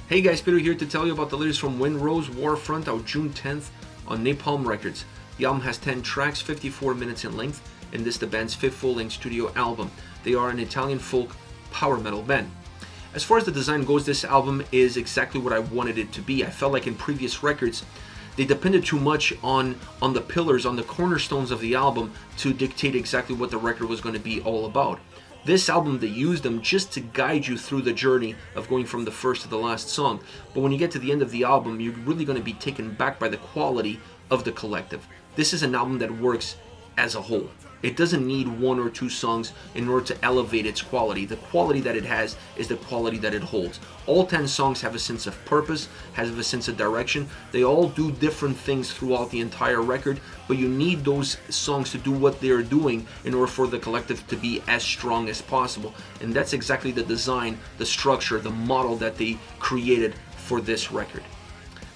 Hey guys, Peter here to tell you about the latest from Windrose Warfront out June 10th on Napalm Records. The album has 10 tracks, 54 minutes in length, and this is the band's fifth full-length studio album. They are an Italian folk power metal band. As far as the design goes, this album is exactly what I wanted it to be. I felt like in previous records, they depended too much on the pillars, on the cornerstones of the album to dictate exactly what the record was going to be all about. This album, they used them just to guide you through the journey of going from the first to the last song. But when you get to the end of the album, you're really going to be taken back by the quality of the collective. This is an album that works as a whole. It doesn't need one or two songs in order to elevate its quality. The quality that it has is the quality that it holds. All 10 songs have a sense of purpose, have a sense of direction. They all do different things throughout the entire record, but you need those songs to do what they're doing in order for the collective to be as strong as possible. And that's exactly the design, the structure, the model that they created for this record.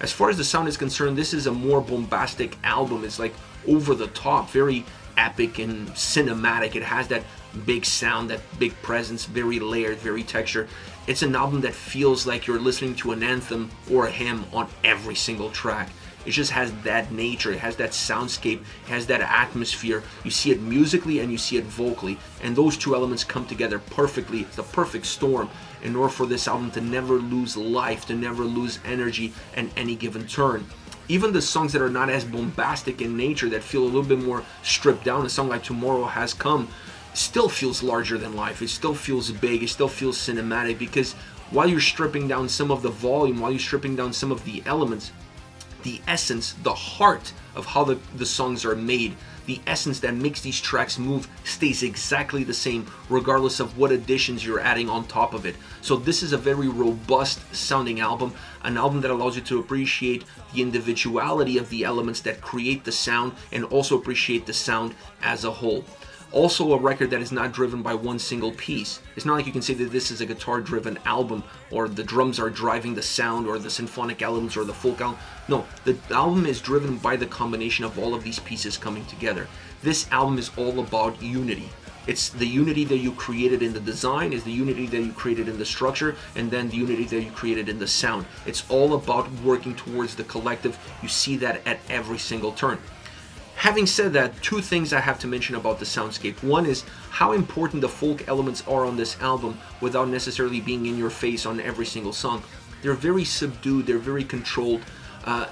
As far as the sound is concerned, this is a more bombastic album. It's like over the top, very epic and cinematic. It has that big sound, that big presence, very layered, very textured. It's an album that feels like you're listening to an anthem or a hymn on every single track. It just has that nature, it has that soundscape, it has that atmosphere. You see it musically and you see it vocally, and those two elements come together perfectly. It's the perfect storm in order for this album to never lose life, to never lose energy at any given turn. Even the songs that are not as bombastic in nature, that feel a little bit more stripped down, a song like Tomorrow Has Come still feels larger than life. It still feels big, it still feels cinematic, because while you're stripping down some of the volume, while you're stripping down some of the elements, the essence, the heart of how the songs are made, the essence that makes these tracks move stays exactly the same regardless of what additions you're adding on top of it. So this is a very robust sounding album, an album that allows you to appreciate the individuality of the elements that create the sound and also appreciate the sound as a whole. Also a record that is not driven by one single piece. It's not like you can say that this is a guitar-driven album or the drums are driving the sound or the symphonic elements or the folk album. No, the album is driven by the combination of all of these pieces coming together. This album is all about unity. It's the unity that you created in the design, is the unity that you created in the structure, and then the unity that you created in the sound. It's all about working towards the collective. You see that at every single turn. Having said that, two things I have to mention about the soundscape. One is how important the folk elements are on this album without necessarily being in your face on every single song. They're very subdued, they're very controlled.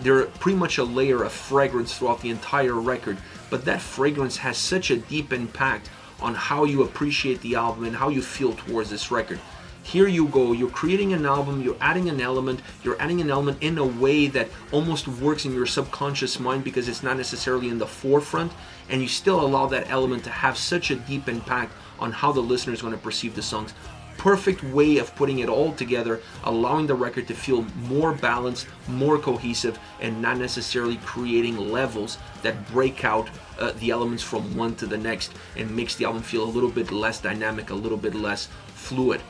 They're pretty much a layer of fragrance throughout the entire record, but that fragrance has such a deep impact on how you appreciate the album and how you feel towards this record. Here you go, you're creating an album, you're adding an element in a way that almost works in your subconscious mind because it's not necessarily in the forefront, and you still allow that element to have such a deep impact on how the listener is going to perceive the songs. Perfect way of putting it all together, allowing the record to feel more balanced, more cohesive, and not necessarily creating levels that break out the elements from one to the next and makes the album feel a little bit less dynamic, a little bit less fluid.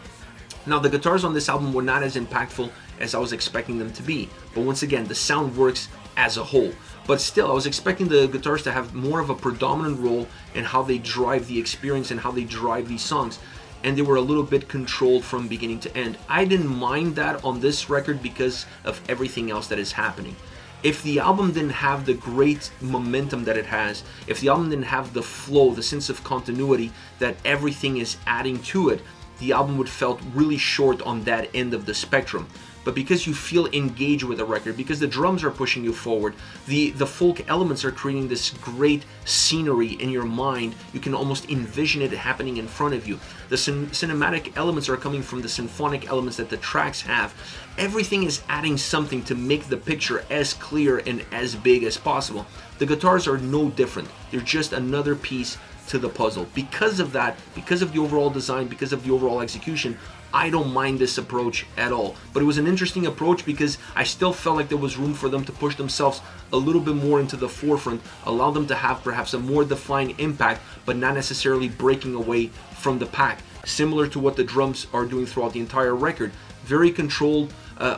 Now, the guitars on this album were not as impactful as I was expecting them to be, but once again, the sound works as a whole. But still, I was expecting the guitars to have more of a predominant role in how they drive the experience and how they drive these songs, and they were a little bit controlled from beginning to end. I didn't mind that on this record because of everything else that is happening. If the album didn't have the great momentum that it has, if the album didn't have the flow, the sense of continuity that everything is adding to it, the album would felt really short on that end of the spectrum. But because you feel engaged with the record, because the drums are pushing you forward, the folk elements are creating this great scenery in your mind, you can almost envision it happening in front of you. The cinematic elements are coming from the symphonic elements that the tracks have. Everything is adding something to make the picture as clear and as big as possible. The guitars are no different. They're just another piece to the puzzle. Because of that, because of the overall design, because of the overall execution, I don't mind this approach at all. But it was an interesting approach because I still felt like there was room for them to push themselves a little bit more into the forefront, allow them to have perhaps a more defined impact, but not necessarily breaking away from the pack. Similar to what the drums are doing throughout the entire record. Very controlled,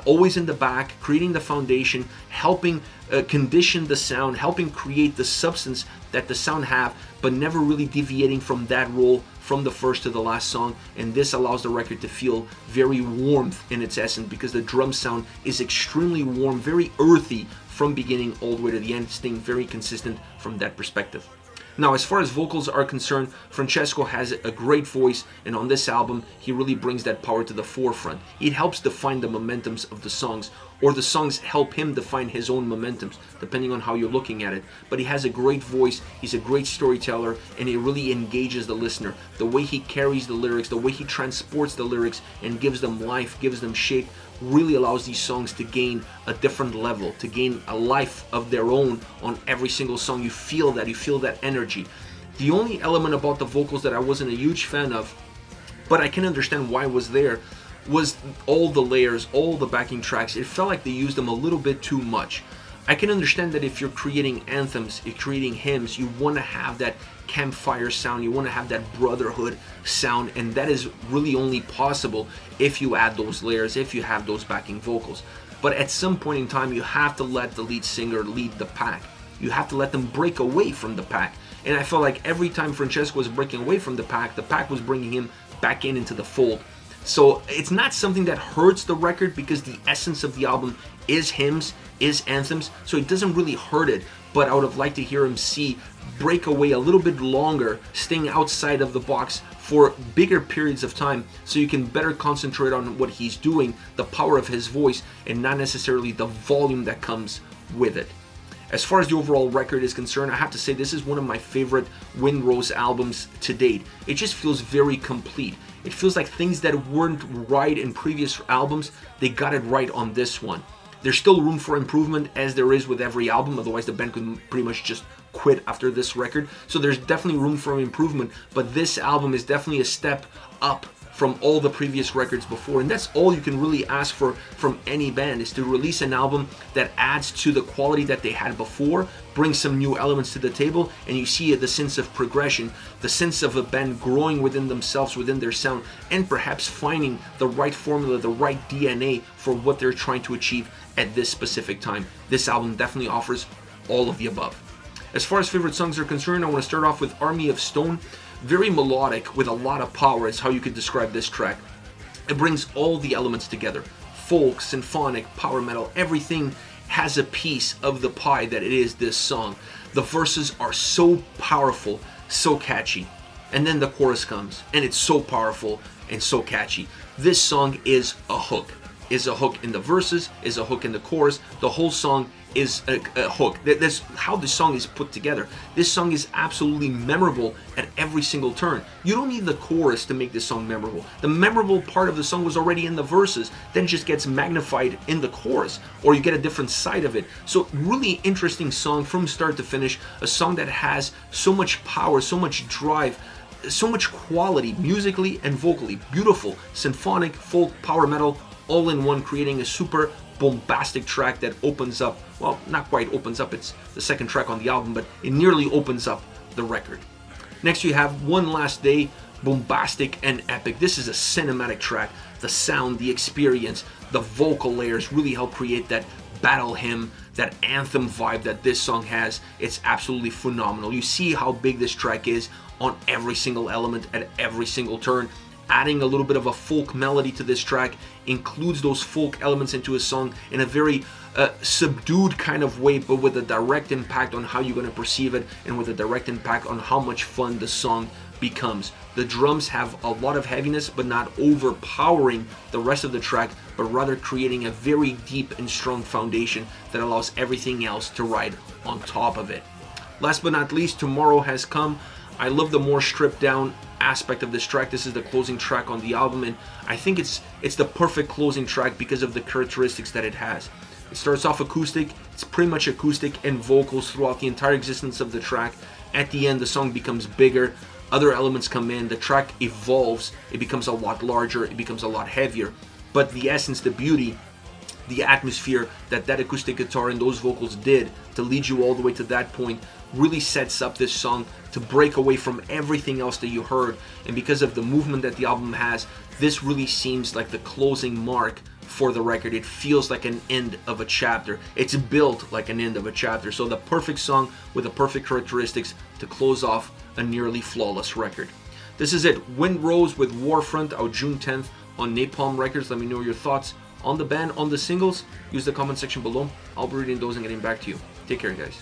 always in the back, creating the foundation, helping condition the sound, helping create the substance that the sound have, but never really deviating from that role from the first to the last song. And this allows the record to feel very warm in its essence, because the drum sound is extremely warm, very earthy from beginning all the way to the end, staying very consistent from that perspective. Now, as far as vocals are concerned, Francesco has a great voice, and on this album, he really brings that power to the forefront. It helps define the momentums of the songs, or the songs help him define his own momentums, depending on how you're looking at it. But he has a great voice, he's a great storyteller, and he really engages the listener. The way he carries the lyrics, the way he transports the lyrics and gives them life, gives them shape, really allows these songs to gain a different level, to gain a life of their own on every single song. You feel that energy. The only element about the vocals that I wasn't a huge fan of, but I can understand why it was there, was all the layers, all the backing tracks. It felt like they used them a little bit too much. I can understand that if you're creating anthems, you're creating hymns, you want to have that campfire sound, you want to have that brotherhood sound, and that is really only possible if you add those layers, if you have those backing vocals. But at some point in time, you have to let the lead singer lead the pack. You have to let them break away from the pack. And I felt like every time Francesco was breaking away from the pack was bringing him back into the fold. So it's not something that hurts the record, because the essence of the album is hymns, is anthems, so it doesn't really hurt it. But I would have liked to hear him break away a little bit longer, staying outside of the box for bigger periods of time, so you can better concentrate on what he's doing, the power of his voice, and not necessarily the volume that comes with it. As far as the overall record is concerned, I have to say this is one of my favorite Wind Rose albums to date. It just feels very complete. It feels like things that weren't right in previous albums, they got it right on this one. There's still room for improvement, as there is with every album, otherwise the band could pretty much just quit after this record. So there's definitely room for improvement, but this album is definitely a step up from all the previous records before, and that's all you can really ask for from any band, is to release an album that adds to the quality that they had before, brings some new elements to the table, and you see the sense of progression, the sense of a band growing within themselves, within their sound, and perhaps finding the right formula, the right DNA for what they're trying to achieve at this specific time. This album definitely offers all of the above. As far as favorite songs are concerned, I want to start off with Army of Stone. Very melodic with a lot of power is how you could describe this track. It brings all the elements together. Folk, symphonic, power metal, everything has a piece of the pie that it is this song. The verses are so powerful, so catchy. And then the chorus comes, and it's so powerful and so catchy. This song is a hook. Is a hook in the verses, is a hook in the chorus. The whole song is a hook. That's how the song is put together. This song is absolutely memorable at every single turn. You don't need the chorus to make this song memorable. The memorable part of the song was already in the verses, then just gets magnified in the chorus, or you get a different side of it. So really interesting song from start to finish, a song that has so much power, so much drive, so much quality musically and vocally. Beautiful, symphonic, folk, power metal, all in one, creating a super bombastic track that opens up, well, not quite opens up, it's the second track on the album, but it nearly opens up the record. Next you have One Last Day, bombastic and epic. This is a cinematic track. The sound, the experience, the vocal layers really help create that battle hymn, that anthem vibe that this song has. It's absolutely phenomenal. You see how big this track is on every single element at every single turn. Adding a little bit of a folk melody to this track includes those folk elements into a song in a very subdued kind of way, but with a direct impact on how you're going to perceive it, and with a direct impact on how much fun the song becomes. The drums have a lot of heaviness, but not overpowering the rest of the track, but rather creating a very deep and strong foundation that allows everything else to ride on top of it. Last but not least, Tomorrow Has Come. I love the more stripped down aspect of this track. This is the closing track on the album, and I think it's the perfect closing track because of the characteristics that it has. It starts off acoustic, it's pretty much acoustic and vocals throughout the entire existence of the track. At the end, the song becomes bigger, other elements come in, the track evolves, it becomes a lot larger, it becomes a lot heavier, but the essence, the beauty, the atmosphere that acoustic guitar and those vocals did to lead you all the way to that point really sets up this song to break away from everything else that you heard. And because of the movement that the album has, this really seems like the closing mark for the record. It feels like an end of a chapter. It's built like an end of a chapter. So the perfect song with the perfect characteristics to close off a nearly flawless record. This is it. Wind Rose with Warfront out June 10th on Napalm Records. Let me know your thoughts on the band, on the singles. Use the comment section below. I'll be reading those and getting back to you. Take care, guys.